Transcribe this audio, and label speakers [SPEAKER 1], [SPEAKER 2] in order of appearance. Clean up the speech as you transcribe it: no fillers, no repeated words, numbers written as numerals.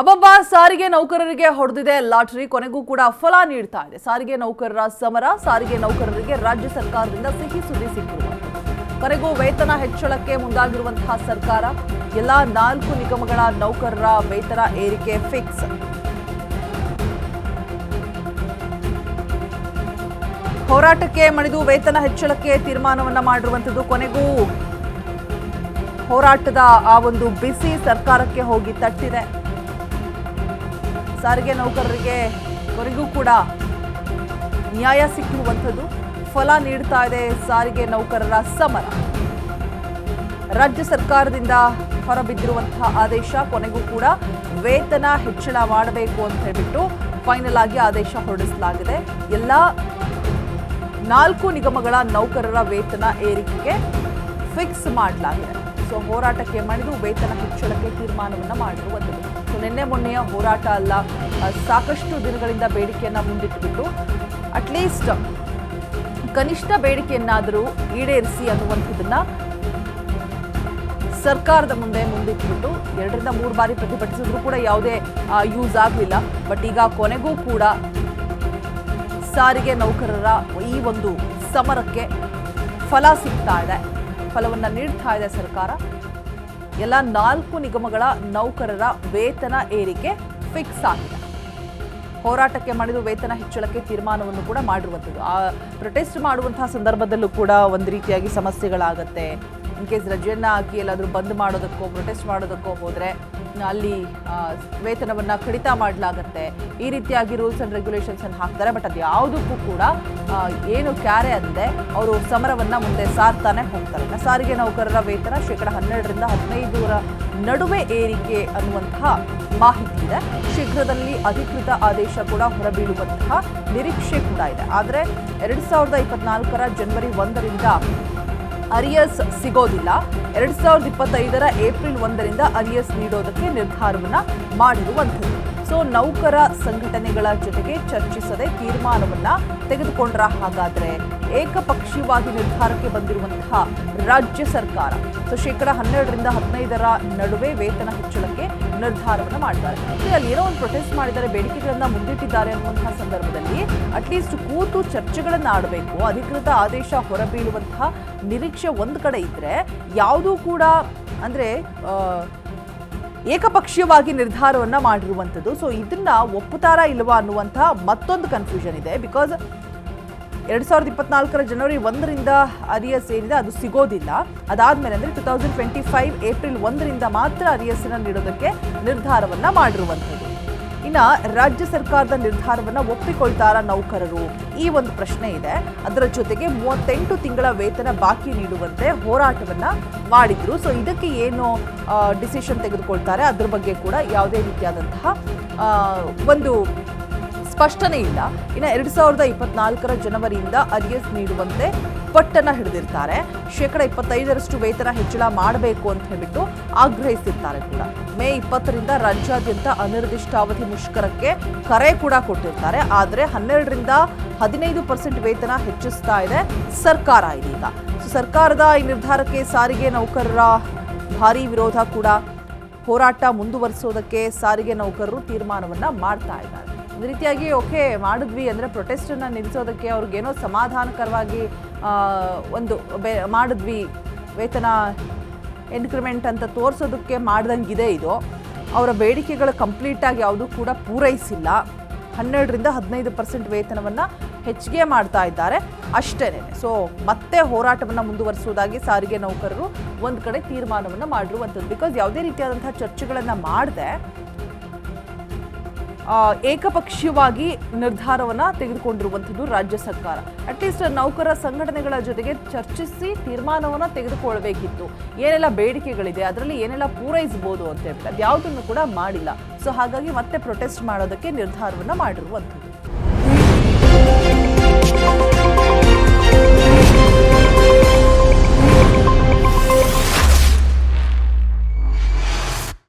[SPEAKER 1] ಅಬ್ಬಬ್ಬ ಸಾರಿಗೆ ನೌಕರರಿಗೆ ಹೊಡೆದಿದೆ ಲಾಟರಿ. ಕೊನೆಗೂ ಕೂಡ ಫಲ ನೀಡ್ತಾ ಇದೆ. ಸಾರಿಗೆ ನೌಕರರ ಸಮರ, ಸಾರಿಗೆ ನೌಕರರಿಗೆ ರಾಜ್ಯ ಸರ್ಕಾರದಿಂದ ಸಿಹಿ ಸುದ್ದಿ ಸಿಕ್ಕಿರುವಂಥದ್ದು. ಕೊನೆಗೂ ವೇತನ ಹೆಚ್ಚಳಕ್ಕೆ ಮುಂದಾಗಿರುವಂತಹ ಸರ್ಕಾರ. ಎಲ್ಲ 4 ನಿಗಮಗಳ ನೌಕರರ ವೇತನ ಏರಿಕೆ ಫಿಕ್ಸ್. ಹೋರಾಟಕ್ಕೆ ಮಣಿದು ವೇತನ ಹೆಚ್ಚಳಕ್ಕೆ ತೀರ್ಮಾನವನ್ನ ಮಾಡಿರುವಂಥದ್ದು. ಕೊನೆಗೂ ಹೋರಾಟದ ಆ ಒಂದು ಬಿಸಿ ಸರ್ಕಾರಕ್ಕೆ ಹೋಗಿ ತಟ್ಟಿದೆ. ಸಾರಿಗೆ ನೌಕರರಿಗೆ ಕೊನೆಗೂ ಕೂಡ ನ್ಯಾಯ ಸಿಕ್ಕಿರುವಂಥದ್ದು. ಫಲ ನೀಡ್ತಾ ಇದೆ ಸಾರಿಗೆ ನೌಕರರ ಸಮರ. ರಾಜ್ಯ ಸರ್ಕಾರದಿಂದ ಹೊರಬಿದ್ದಿರುವಂತಹ ಆದೇಶ, ಕೊನೆಗೂ ಕೂಡ ವೇತನ ಹೆಚ್ಚಳ ಮಾಡಬೇಕು ಅಂತ ಹೇಳ್ಬಿಟ್ಟು ಫೈನಲ್ ಆಗಿ ಆದೇಶ ಹೊರಡಿಸಲಾಗಿದೆ. ಎಲ್ಲ 4 ನಿಗಮಗಳ ನೌಕರರ ವೇತನ ಏರಿಕೆಗೆ ಫಿಕ್ಸ್ ಮಾಡಲಾಗಿದೆ. ಸೊ ಹೋರಾಟಕ್ಕೆ ಮಣಿದು ವೇತನ ಹೆಚ್ಚಳಕ್ಕೆ ತೀರ್ಮಾನವನ್ನು ಮಾಡಿರುವಂಥದ್ದು. ಸೊ ನಿನ್ನೆ ಮೊನ್ನೆಯ ಹೋರಾಟ ಅಲ್ಲ, ಸಾಕಷ್ಟು ದಿನಗಳಿಂದ ಬೇಡಿಕೆಯನ್ನು ಮುಂದಿಟ್ಟುಬಿಟ್ಟು ಅಟ್ಲೀಸ್ಟ್ ಕನಿಷ್ಠ ಬೇಡಿಕೆಯನ್ನಾದರೂ ಈಡೇರಿಸಿ ಅನ್ನುವಂಥದ್ದನ್ನ ಸರ್ಕಾರದ ಮುಂದಿಟ್ಬಿಟ್ಟು 2 ರಿಂದ 3 ಬಾರಿ ಪ್ರತಿಭಟಿಸಿದ್ರು ಕೂಡ ಯಾವುದೇ ಯೂಸ್ ಆಗಲಿಲ್ಲ. ಬಟ್ ಈಗ ಕೊನೆಗೂ ಕೂಡ ಸಾರಿಗೆ ನೌಕರರ ಈ ಒಂದು ಸಮರಕ್ಕೆ ಫಲ ಸಿಗ್ತಾ ಇದೆ, ಫಲವನ್ನು ನೀಡ್ತಾ ಇದೆ ಸರ್ಕಾರ. ಎಲ್ಲ 4 ನಿಗಮಗಳ ನೌಕರರ ವೇತನ ಏರಿಕೆ ಫಿಕ್ಸ್ ಆಗಿದೆ. ಹೋರಾಟಕ್ಕೆ ಮಣಿದು ವೇತನ ಹೆಚ್ಚಳಕ್ಕೆ ತೀರ್ಮಾನವನ್ನು ಕೂಡ ಮಾಡಿರುವಂಥದ್ದು. ಪ್ರೊಟೆಸ್ಟ್ ಮಾಡುವಂತಹ ಸಂದರ್ಭದಲ್ಲೂ ಕೂಡ ಒಂದು ರೀತಿಯಾಗಿ ಸಮಸ್ಯೆಗಳಾಗತ್ತೆ. ಇನ್ ಕೇಸ್ ರಜೆಯನ್ನು ಹಾಕಿ ಎಲ್ಲಾದರೂ ಬಂದ್ ಮಾಡೋದಕ್ಕೋ ಪ್ರೊಟೆಸ್ಟ್ ಮಾಡೋದಕ್ಕೋ ಹೋದರೆ ಅಲ್ಲಿ ವೇತನವನ್ನು ಕಡಿತ ಮಾಡಲಾಗತ್ತೆ. ಈ ರೀತಿಯಾಗಿ ರೂಲ್ಸ್ ಆ್ಯಂಡ್ ರೆಗ್ಯುಲೇಷನ್ಸ್ ಅನ್ನು ಹಾಕ್ತಾರೆ. ಬಟ್ ಅದು ಯಾವುದಕ್ಕೂ ಕೂಡ ಏನು ಕ್ಯಾರೆ ಅಂದೆ ಅವರು ಸಮರವನ್ನು ಮುಂದೆ ಸಾರ್ತಾನೆ ಹೋಗ್ತಾರೆ. ಸಾರಿಗೆ ನೌಕರರ ವೇತನ 12% ರಿಂದ 15% ನಡುವೆ ಏರಿಕೆ ಅನ್ನುವಂತಹ ಮಾಹಿತಿ ಇದೆ. ಶೀಘ್ರದಲ್ಲಿ ಅಧಿಕೃತ ಆದೇಶ ಕೂಡ ಹೊರಬೀಳುವಂತಹ ನಿರೀಕ್ಷೆ ಕೂಡ ಇದೆ. ಆದರೆ 2024ರ ಜನವರಿ 1ರಿಂದ ಅರಿಯರ್ಸ್ ಸಿಗೋದಿಲ್ಲ. 2025ರ ಏಪ್ರಿಲ್ 1ರಿಂದ ಅರಿಯರ್ಸ್ ನೀಡೋದಕ್ಕೆ ನಿರ್ಧಾರವನ್ನ ಮಾಡಿರುವಂಥದ್ದು. ಸೊ ನೌಕರ ಸಂಘಟನೆಗಳ ಜೊತೆಗೆ ಚರ್ಚಿಸದೆ ತೀರ್ಮಾನವನ್ನ ತೆಗೆದುಕೊಂಡ್ರ ಹಾಗಾದ್ರೆ ಏಕಪಕ್ಷೀಯವಾಗಿ ನಿರ್ಧಾರಕ್ಕೆ ಬಂದಿರುವಂತಹ ರಾಜ್ಯ ಸರ್ಕಾರ. ಸೊ 12% ರಿಂದ 15% ನಡುವೆ ವೇತನ ಹೆಚ್ಚಳಕ್ಕೆ ನಿರ್ಧಾರವನ್ನು ಮಾಡಿದ್ದಾರೆ. ಅಲ್ಲಿ ಏನೋ ಒಂದು ಪ್ರೊಟೆಸ್ಟ್ ಮಾಡಿದ್ದಾರೆ, ಬೇಡಿಕೆಗಳನ್ನ ಮುಂದಿಟ್ಟಿದ್ದಾರೆ ಅನ್ನುವಂತಹ ಸಂದರ್ಭದಲ್ಲಿ ಅಟ್ಲೀಸ್ಟ್ ಕೂತು ಚರ್ಚೆಗಳನ್ನ ಆಡಬೇಕು. ಅಧಿಕೃತ ಆದೇಶ ಹೊರಬೀಳುವಂತಹ ನಿರೀಕ್ಷೆ ಒಂದು ಕಡೆ ಇದ್ರೆ, ಯಾವುದೂ ಕೂಡ ಅಂದ್ರೆ ಏಕಪಕ್ಷೀಯವಾಗಿ ನಿರ್ಧಾರವನ್ನ ಮಾಡಿರುವಂಥದ್ದು. ಸೊ ಇದನ್ನ ಒಪ್ಪುತ್ತಾರಾ ಇಲ್ವಾ ಅನ್ನುವಂಥ ಮತ್ತೊಂದು ಕನ್ಫ್ಯೂಷನ್ ಇದೆ. ಬಿಕಾಸ್ 2024ರ ಜನವರಿ 1ರಿಂದ ಅರಿಯರ್ಸ್ ಏನಿದೆ ಅದು ಸಿಗೋದಿಲ್ಲ. ಅದಾದ್ಮೇಲೆ ಅಂದರೆ 2025 ಏಪ್ರಿಲ್ 1ರಿಂದ ಮಾತ್ರ ಅರಿಯರ್ಸ್ನ ನೀಡೋದಕ್ಕೆ ನಿರ್ಧಾರವನ್ನ ಮಾಡಿರುವಂಥದ್ದು. ಇನ್ನು ರಾಜ್ಯ ಸರ್ಕಾರದ ನಿರ್ಧಾರವನ್ನ ಒಪ್ಪಿಕೊಳ್ತಾರ ನೌಕರರು, ಈ ಒಂದು ಪ್ರಶ್ನೆ ಇದೆ. ಅದರ ಜೊತೆಗೆ 38 ತಿಂಗಳ ವೇತನ ಬಾಕಿ ನೀಡುವಂತೆ ಹೋರಾಟವನ್ನ ಮಾಡಿದ್ರು. ಸೊ ಇದಕ್ಕೆ ಏನು ಡಿಸಿಷನ್ ತೆಗೆದುಕೊಳ್ತಾರೆ ಅದ್ರ ಬಗ್ಗೆ ಕೂಡ ಯಾವುದೇ ರೀತಿಯಾದಂತಹ ಒಂದು ಸ್ಪಷ್ಟನೆ ಇಲ್ಲ. ಇನ್ನು 2024ರ ಜನವರಿಯಿಂದ ಅರಿಯರ್ಸ್ ನೀಡುವಂತೆ ಪಟ್ಟನ್ನ ಹಿಡಿದಿರ್ತಾರೆ. 25% ವೇತನ ಹೆಚ್ಚಳ ಮಾಡಬೇಕು ಅಂತ ಹೇಳ್ಬಿಟ್ಟು ಆಗ್ರಹಿಸಿರ್ತಾರೆ ಕೂಡ. ಮೇ 20ರಿಂದ ರಾಜ್ಯಾದ್ಯಂತ ಅನಿರ್ದಿಷ್ಟಾವಧಿ ಮುಷ್ಕರಕ್ಕೆ ಕರೆ ಕೂಡ ಕೊಟ್ಟಿರ್ತಾರೆ. ಆದರೆ 12 ರಿಂದ 15% ವೇತನ ಹೆಚ್ಚಿಸ್ತಾ ಇದೆ ಸರ್ಕಾರ ಇದೀಗ. ಸರ್ಕಾರದ ಈ ನಿರ್ಧಾರಕ್ಕೆ ಸಾರಿಗೆ ನೌಕರರ ಭಾರೀ ವಿರೋಧ ಕೂಡ. ಹೋರಾಟ ಮುಂದುವರಿಸೋದಕ್ಕೆ ಸಾರಿಗೆ ನೌಕರರು ತೀರ್ಮಾನವನ್ನ ಮಾಡ್ತಾ ಇದ್ದಾರೆ. ಒಂದು ರೀತಿಯಾಗಿ ಓಕೆ ಮಾಡಿದ್ವಿ ಅಂದರೆ ಪ್ರೊಟೆಸ್ಟನ್ನು ನಿಲ್ಲಿಸೋದಕ್ಕೆ ಅವ್ರಿಗೇನೋ ಸಮಾಧಾನಕರವಾಗಿ ಒಂದು ಮಾಡಿದ್ವಿ, ವೇತನ ಇನ್ಕ್ರಿಮೆಂಟ್ ಅಂತ ತೋರಿಸೋದಕ್ಕೆ ಮಾಡ್ದಂಗಿದೆ ಇದು. ಅವರ ಬೇಡಿಕೆಗಳು ಕಂಪ್ಲೀಟಾಗಿ ಯಾವುದೂ ಕೂಡ ಪೂರೈಸಿಲ್ಲ. 12 ರಿಂದ 15% ವೇತನವನ್ನು ಹೆಚ್ಚಿಗೆ ಮಾಡ್ತಾ ಇದ್ದಾರೆ ಅಷ್ಟೇನೆ. ಸೊ ಮತ್ತೆ ಹೋರಾಟವನ್ನು ಮುಂದುವರಿಸುವುದಾಗಿ ಸಾರಿಗೆ ನೌಕರರು ಒಂದು ಕಡೆ ತೀರ್ಮಾನವನ್ನು ಮಾಡಿರುವಂಥದ್ದು. ಬಿಕಾಸ್ ಯಾವುದೇ ರೀತಿಯಾದಂತಹ ಚರ್ಚೆಗಳನ್ನು ಮಾಡದೆ ಏಕಪಕ್ಷೀಯವಾಗಿ ನಿರ್ಧಾರವನ್ನು ತೆಗೆದುಕೊಂಡಿರುವಂಥದ್ದು ರಾಜ್ಯ ಸರ್ಕಾರ. ಅಟ್ಲೀಸ್ಟ್ ನೌಕರ ಸಂಘಟನೆಗಳ ಜೊತೆಗೆ ಚರ್ಚಿಸಿ ತೀರ್ಮಾನವನ್ನು ತೆಗೆದುಕೊಳ್ಬೇಕಿತ್ತು. ಏನೆಲ್ಲ ಬೇಡಿಕೆಗಳಿದೆ, ಅದರಲ್ಲಿ ಏನೆಲ್ಲ ಪೂರೈಸಬಹುದು ಅಂತ ಹೇಳ್ಬಿಟ್ಟು ಅದ್ಯಾವುದನ್ನು ಕೂಡ ಮಾಡಿಲ್ಲ. ಸೊ ಹಾಗಾಗಿ ಮತ್ತೆ ಪ್ರೊಟೆಸ್ಟ್ ಮಾಡೋದಕ್ಕೆ ನಿರ್ಧಾರವನ್ನು ಮಾಡಿರುವಂಥದ್ದು.